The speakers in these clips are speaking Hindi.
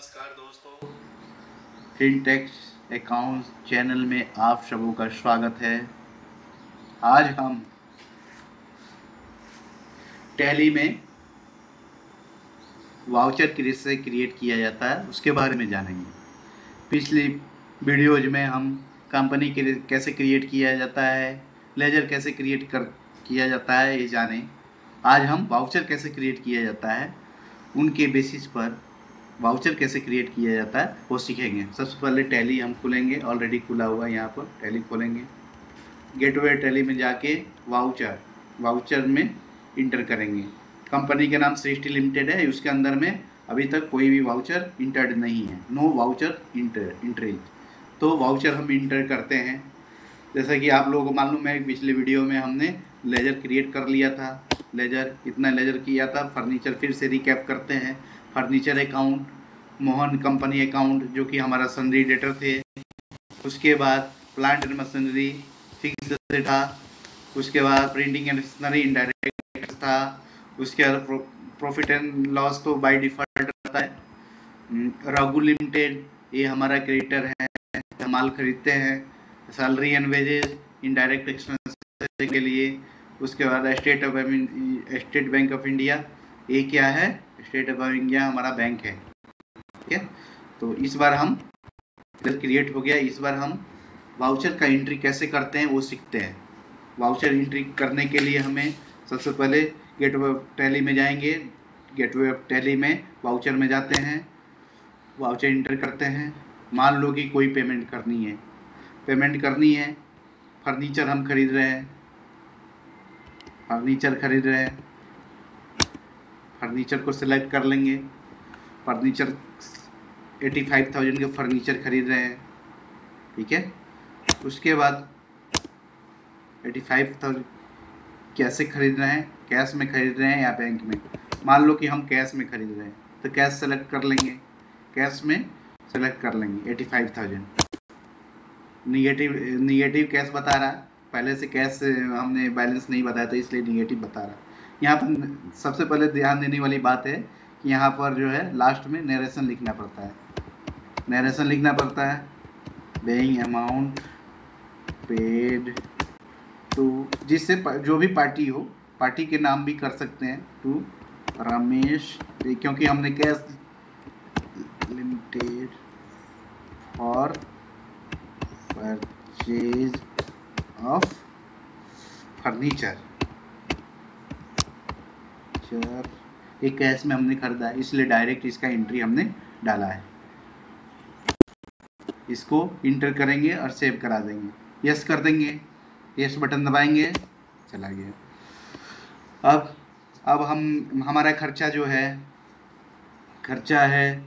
नमस्कार दोस्तों, फिनटेक्स अकाउंट्स चैनल में आप सबों का स्वागत है। आज हम टैली में वाउचर कैसे क्रिएट किया जाता है उसके बारे में जानेंगे। पिछली वीडियोज में हम कंपनी कैसे क्रिएट किया जाता है, लेजर कैसे किया जाता है ये जाने। आज हम वाउचर कैसे क्रिएट किया जाता है उनके बेसिस पर वाउचर कैसे क्रिएट किया जाता है वो सीखेंगे। सबसे पहले टैली हम खोलेंगे, ऑलरेडी खुला हुआ है यहाँ पर। टैली खोलेंगे, गेटवे टैली में जाके वाउचर में इंटर करेंगे। कंपनी के नाम सृष्टि लिमिटेड है, उसके अंदर में अभी तक कोई भी वाउचर इंटर्ड नहीं है, नो वाउचर इंटरेज। तो वाउचर हम इंटर करते हैं। जैसा कि आप लोगों को मालूम है, पिछले वीडियो में हमने लेजर क्रिएट कर लिया था। लेजर इतना लेजर किया था। फर्नीचर फिर से रिकैप करते हैं। Furniture account, Mohan company account जो कि हमारा सन्ड्री डेटर थे। उसके बाद प्लांट एंड मशीनरी फिक्स था। उसके बाद प्रिंटिंग एंड स्टेशनरी इनडायरेक्ट था। उसके बाद प्रॉफिट एंड लॉस तो बाय डिफॉल्ट रहता है। रघु लिमिटेड ये हमारा क्रेडिटर है, माल खरीदते हैं। Salary and wages indirect expense के लिए। उसके बाद स्टेट बैंक ऑफ इंडिया, ये क्या है? स्टेट बैंक ऑफ इंडिया हमारा बैंक है। ठीक है, तो इस बार हम क्रिएट हो गया। इस बार हम वाउचर का एंट्री कैसे करते हैं वो सीखते हैं। वाउचर एंट्री करने के लिए हमें सबसे पहले गेटवे टैली में जाएंगे। गेटवे टैली में वाउचर में जाते हैं, वाउचर एंटर करते हैं। मान लो कि कोई पेमेंट करनी है। फर्नीचर हम खरीद रहे हैं, फर्नीचर को सिलेक्ट कर लेंगे। फर्नीचर 85,000 के फर्नीचर खरीद रहे हैं। ठीक है, उसके बाद 85,000 कैसे खरीद रहे हैं? कैश में खरीद रहे हैं या बैंक में? मान लो कि हम कैश में खरीद रहे हैं तो कैश सेलेक्ट कर लेंगे। कैश में सेलेक्ट कर लेंगे 85,000। निगेटिव कैश बता रहा है, पहले से कैश हमने बैलेंस नहीं बताया तो इसलिए निगेटिव बता रहा है। यहाँ पर सबसे पहले ध्यान देने वाली बात है कि यहाँ पर जो है लास्ट में नरेशन लिखना पड़ता है। पेइंग अमाउंट पेड टू, जिससे जो भी पार्टी हो, पार्टी के नाम भी कर सकते हैं, टू रमेश, क्योंकि हमने cash limited for purchase of furniture. ये कैश में हमने खरीदा है इसलिए डायरेक्ट इसका एंट्री हमने डाला है। इसको इंटर करेंगे और सेव करा देंगे। यस कर देंगे, यस बटन दबाएंगे, चला गया। अब हमारा खर्चा जो है, खर्चा है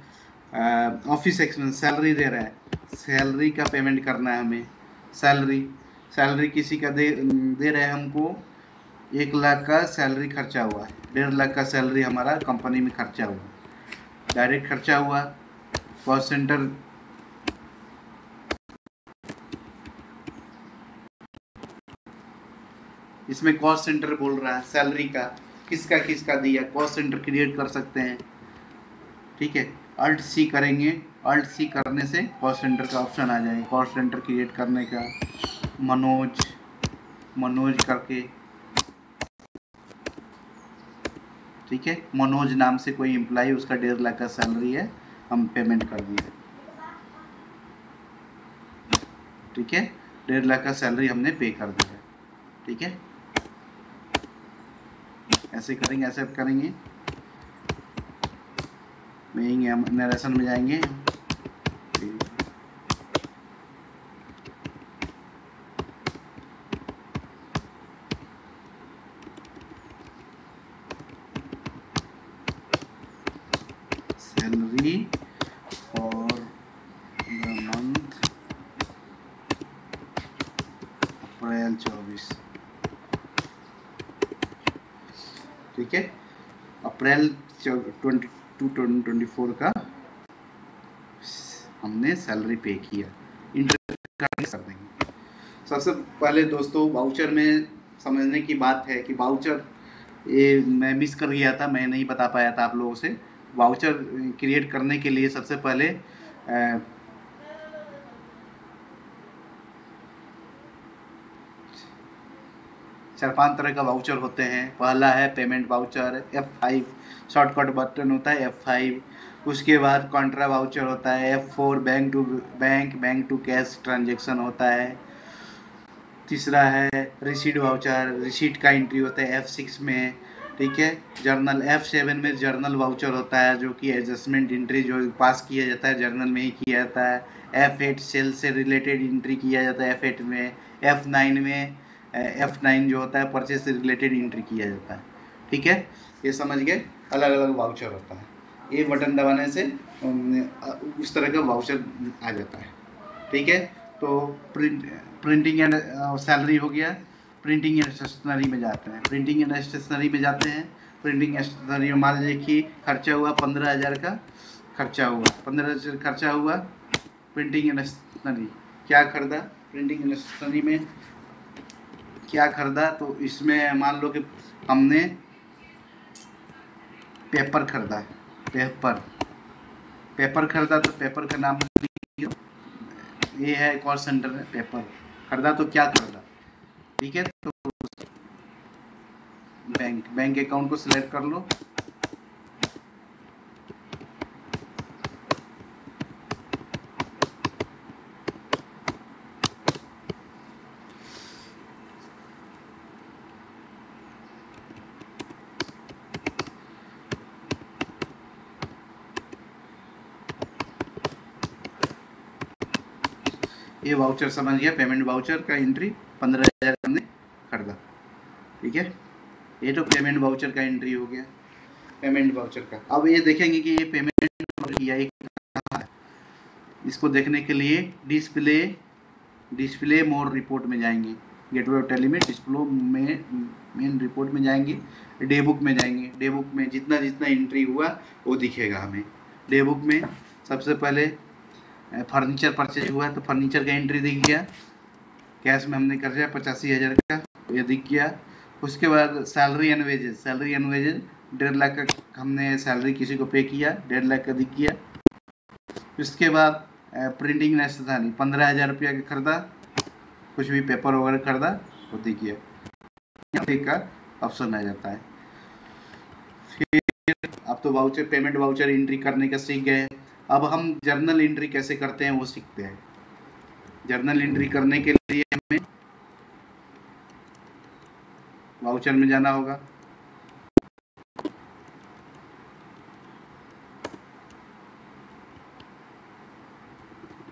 ऑफिस एक्सपेंस, सैलरी दे रहा है, सैलरी का पेमेंट करना है हमें। सैलरी किसी का दे रहे हैं हमको। 1 लाख का सैलरी खर्चा हुआ है, 1.5 लाख का सैलरी हमारा कंपनी में खर्चा हुआ, डायरेक्ट खर्चा हुआ। कॉस्ट सेंटर इसमें कॉस्ट सेंटर बोल रहा है सैलरी का, किसका दिया, कॉस्ट सेंटर क्रिएट कर सकते हैं। ठीक है, अल्ट सी करेंगे। अल्ट सी करने से कॉस्ट सेंटर का ऑप्शन आ जाएगा। कॉस्ट सेंटर क्रिएट करने का मनोज करके, ठीक है, मनोज नाम से कोई एम्प्लॉय, उसका 1.5 लाख का सैलरी है, हम पेमेंट कर दिए। ठीक है, 1.5 लाख का सैलरी हमने पे कर दिया। ठीक है, ऐसे करेंगे, एक्सेप्ट करेंगे। नरेशन में जाएंगे। सैलरी फॉर द मंथ अप्रैल 24। ठीक है, अप्रैल 2024 का हमने सैलरी पे किया, इंटर कर देंगे। सबसे पहले दोस्तों वाउचर में समझने की बात है कि वाउचर, ये मैं मिस कर गया था, मैं नहीं बता पाया था आप लोगों से। वाउचर क्रिएट करने के लिए सबसे पहले 4-5 तरह का वाउचर होते हैं। पहला है payment voucher, F5 shortcut button होता है F5। उसके बाद कॉन्ट्रा वाउचर होता है F4 bank to cash transaction होता है। तीसरा है रिसीट वाउचर, रिसीट का एंट्री होता है F6 में, ठीक है। जर्नल F7 में जर्नल वाउचर होता है, जो कि एडजस्टमेंट एंट्री जो पास किया जाता है जर्नल में ही किया जाता है। F8 सेल से रिलेटेड एंट्री किया जाता है F8 में। F9 जो होता है परचेज से रिलेटेड एंट्री किया जाता है, ठीक है। ये समझ गए, अलग अलग वाउचर होता है। ये बटन दबाने से उस तरह का वाउचर आ जाता है, ठीक है। तो प्रिंटिंग एंड सैलरी हो गया। प्रिंटिंग एंड स्टेशनरी में जाते हैं। प्रिंटिंग एंड स्टेशनरी में जाते हैं। प्रिंटिंग एंड स्टेशनरी में मान लीजिए कि खर्चा हुआ 15,000 का खर्चा हुआ, 15,000 खर्चा हुआ। प्रिंटिंग एंड स्टेशनरी क्या खरीदा, प्रिंटिंग एंड स्टेशनरी में क्या खरीदा, तो इसमें मान लो कि हमने पेपर खरीदा, पेपर खरीदा, तो पेपर का नाम ये है, कॉल सेंटर में पेपर खरीदा, तो क्या खरीदा, ठीक है। तो बैंक अकाउंट को सिलेक्ट कर लो। ये वाउचर समझ गया, पेमेंट वाउचर का एंट्री 15,000 हमने खरीदा, ठीक है। ये तो पेमेंट वाउचर का एंट्री हो गया, पेमेंट वाउचर का। अब ये देखेंगे कि ये पेमेंट किया है, इसको देखने के लिए डिस्प्ले मोर रिपोर्ट में जाएंगे। गेटवे ऑफ टैली में डिस्प्ले में मेन रिपोर्ट में जाएंगे, डे बुक में जाएंगे। डे बुक में जितना जितना एंट्री हुआ वो दिखेगा हमें। डे बुक में सबसे पहले फर्नीचर परचेज हुआ तो फर्नीचर का एंट्री दिख गया। कैश में हमने कर दिया 85,000 का, ये दिख गया। उसके बाद सैलरी एंड वेजेस 1.5 लाख का हमने सैलरी किसी को पे किया, 1.5 लाख का दिख गया। उसके बाद प्रिंटिंग नेसेसरी 15,000 रुपया का खरीदा, कुछ भी पेपर वगैरह खरीदा वो दिख गया, यहाँ का ऑप्शन आ जाता है। फिर अब तो वाउचर पेमेंट वाउचर एंट्री करने का सीख गए। अब हम जर्नल एंट्री कैसे करते हैं वो सीखते हैं। जर्नल एंट्री करने के लिए हमें वाउचर में जाना होगा।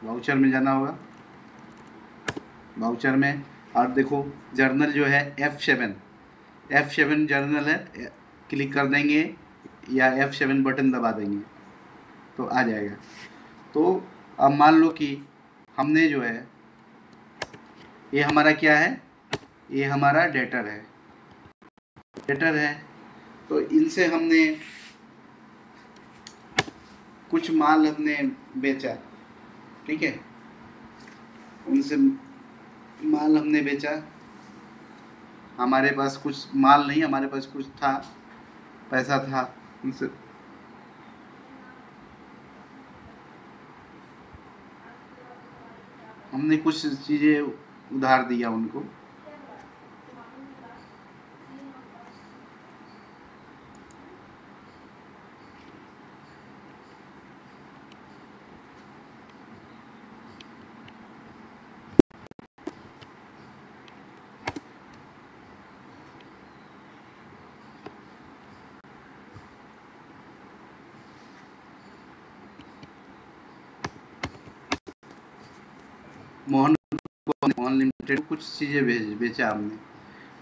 वाउचर में जाना होगा, वाउचर में। और देखो जर्नल जो है F7 जर्नल है, क्लिक कर देंगे या F7 बटन दबा देंगे तो आ जाएगा। तो अब मान लो कि हमने जो है, ये हमारा क्या है, ये हमारा डेटर है। तो इनसे हमने कुछ माल हमने बेचा, ठीक है। उनसे माल हमने बेचा, हमारे पास कुछ माल नहीं, हमारे पास कुछ था, पैसा था, उनसे हमने कुछ चीजें उधार दिया उनको। मोहन लिमिटेड कुछ चीजें बेचा हमने,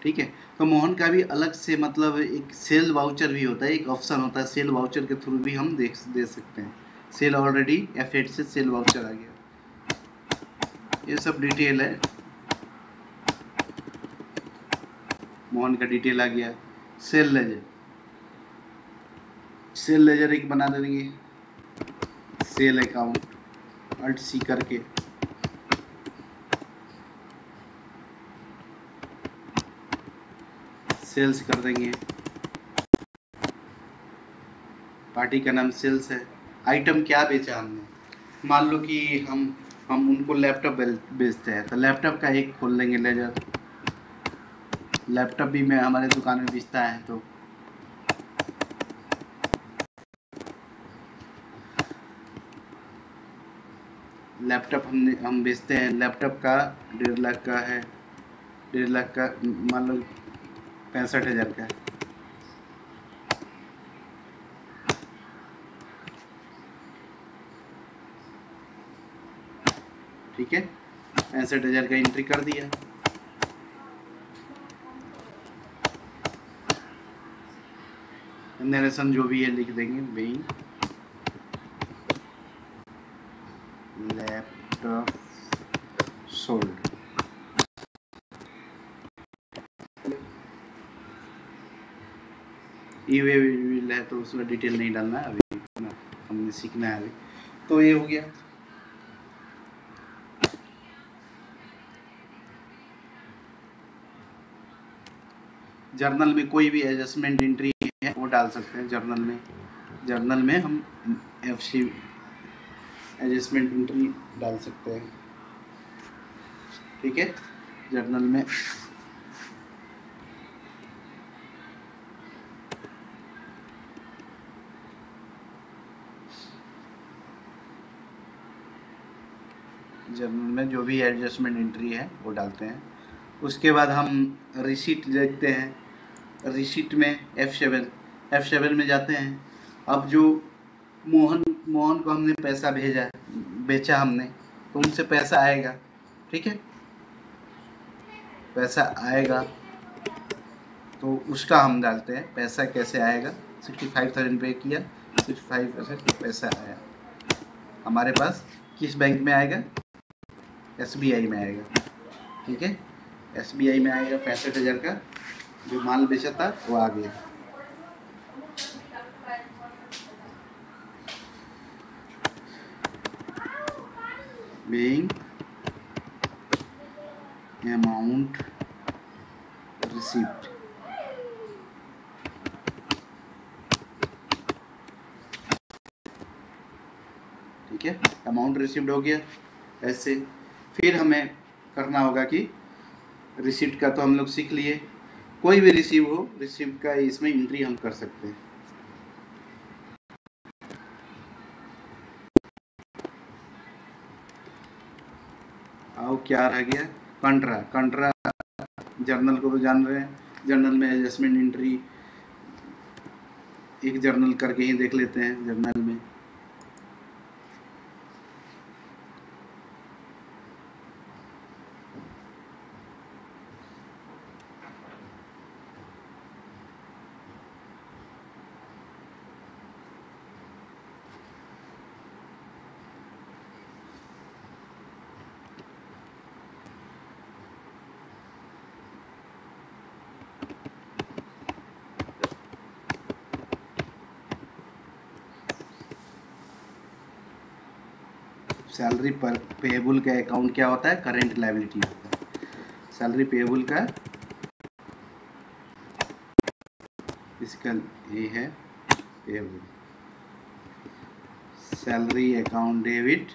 ठीक है। तो मोहन का भी अलग से मतलब एक सेल वाउचर भी होता है, एक ऑप्शन होता है सेल वाउचर के थ्रू भी हम दे सकते हैं। सेल ऑलरेडी F8 से सेल वाउचर आ गया। ये सब डिटेल है, मोहन का डिटेल आ गया। सेल लेजर एक बना देंगे, सेल अकाउंट Alt C करके सेल्स कर देंगे। पार्टी का नाम सेल्स है। आइटम क्या बेचा हमने, मान लो कि हम उनको लैपटॉप बेचते हैं, तो लैपटॉप का एक खोल लेंगे लेजर। लैपटॉप भी मैं हमारे दुकान में बेचता है, तो लैपटॉप हम बेचते हैं। लैपटॉप का 1.5 लाख का है, 1.5 लाख का मान लो 65,000 का है। ठीक है, 65,000 का एंट्री कर दिया। नरेशन जो भी है लिख देंगे, being laptop sold. E-way will है तो उसमें डिटेल नहीं डालना है अभी, हमने सीखना है अभी। तो ये हो गया। जर्नल में कोई भी एडजस्टमेंट एंट्री है वो डाल सकते हैं जर्नल में हम एफसी एडजस्टमेंट एंट्री डाल सकते हैं। ठीक है, जर्नल में जो भी एडजस्टमेंट एंट्री है वो डालते हैं। उसके बाद हम रिसीट देखते हैं। रिसीट में F7 में जाते हैं। अब जो मोहन को हमने पैसा बेचा हमने, तो उनसे पैसा आएगा। ठीक है, पैसा आएगा तो उसका हम डालते हैं। पैसा कैसे आएगा, 65,000 पे किया, 65% पैसा आया हमारे पास। किस बैंक में आएगा, SBI में आएगा। ठीक है, SBI में आएगा। 65,000 का जो माल बेचा था वो आ गया। being amount received। ठीक है, अमाउंट रिसीव्ड हो गया ऐसे। फिर हमें करना होगा कि रिसीप्ट का तो हम लोग सीख लिए, कोई भी रिसीप्ट का इसमें एंट्री हम कर सकते हैं। आओ क्या रह गया, कंट्रा जर्नल को तो जान रहे हैं। जर्नल में एडजस्टमेंट एंट्री एक जर्नल करके ही देख लेते हैं। जर्नल में सैलरी पर पेएबल का अकाउंट क्या होता है, करेंट लायबिलिटी होता है। सैलरी पेएबल का इसका ये है payable. Salary account debit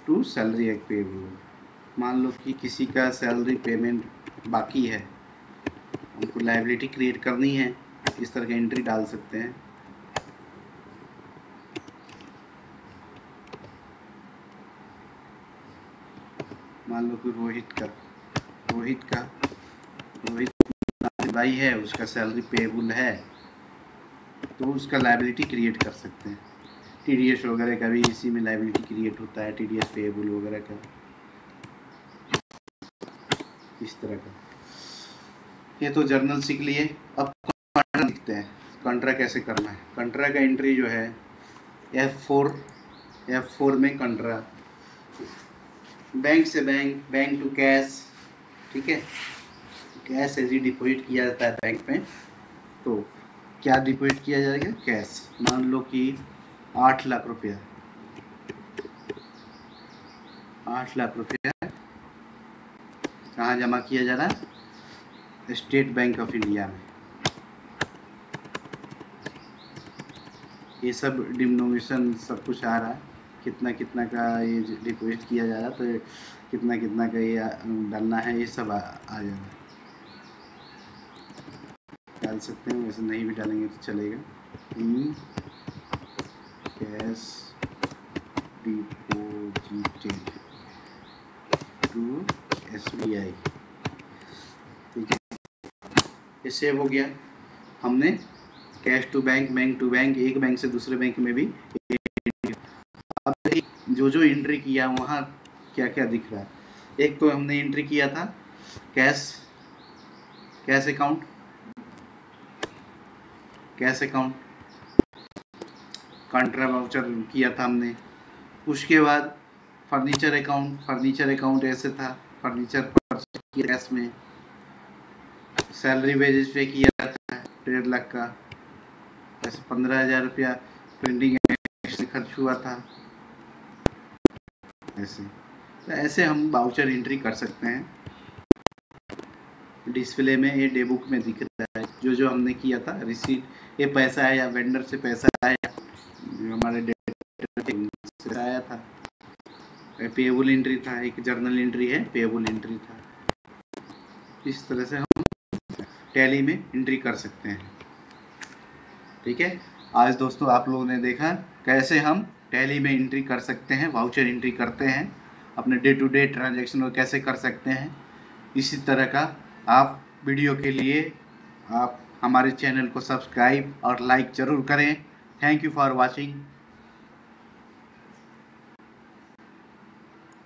to salary payable. मान लो कि किसी का सैलरी पेमेंट बाकी है, उनको लायबिलिटी क्रिएट करनी है, इस तरह की एंट्री डाल सकते हैं। मान लो कि रोहित भाई है, उसका सैलरी पेएबल है, तो उसका लायबिलिटी क्रिएट कर सकते हैं। TDS वगैरह का भी इसी में लायबिलिटी क्रिएट होता है, TDS पेएबल वगैरह का, इस तरह का। ये तो जर्नल सीख लिए। अब कंट्रा लिखते हैं। कंट्रा कैसे करना है, कंट्रा का एंट्री जो है F4 में कंट्रा, बैंक से बैंक टू कैश। ठीक है, कैश एज ही डिपॉजिट किया जाता है बैंक में। तो क्या डिपॉजिट किया जाएगा, कैश। मान लो कि 8 लाख रुपया, 8 लाख रुपया कहाँ जमा किया जा रहा है, स्टेट बैंक ऑफ इंडिया में। ये सब डिनोमिनेशन सब कुछ आ रहा है, कितना कितना का ये डिपॉजिट किया जा रहा है, तो कितना कितना का ये डालना है, ये सब आ जाएगा। डाल सकते हैं, वैसे नहीं भी डालेंगे तो चलेगा। कैश डिपॉजिटेड टू SBI, ठीक है, ये सेव हो गया। हमने cash to bank, bank to bank, एक बैंक से दूसरे बैंक में भी। अब जो जो एंट्री किया वहाँ क्या क्या दिख रहा है। एक तो हमने एंट्री किया था कैश अकाउंट, कंट्रा वाउचर किया था हमने। उसके बाद फर्नीचर अकाउंट ऐसे था, फर्नीचर परचेज किया कैश में। सैलरी वेजेस पे किया था 1.5 लाख का, ऐसे 15,000 रुपया प्रिंटिंग खर्च हुआ था। ऐसे हम वाउचर एंट्री कर सकते हैं। डिस्प्ले में ये डे बुक में दिख रहा है जो जो हमने किया था, रिसीट, ये पैसा आया, वेंडर से पैसा आया, जो हमारे डेटा से आया था। पेएबल एंट्री था, एक जर्नल एंट्री है, पेएबल एंट्री था। इस तरह से हम टैली में एंट्री कर सकते हैं। ठीक है, आज दोस्तों आप लोगों ने देखा कैसे हम टैली में एंट्री कर सकते हैं, वाउचर एंट्री करते हैं, अपने डे टू डे ट्रांजैक्शन को कैसे कर सकते हैं। इसी तरह का आप वीडियो के लिए आप हमारे चैनल को सब्सक्राइब और लाइक जरूर करें। Thank you for watching.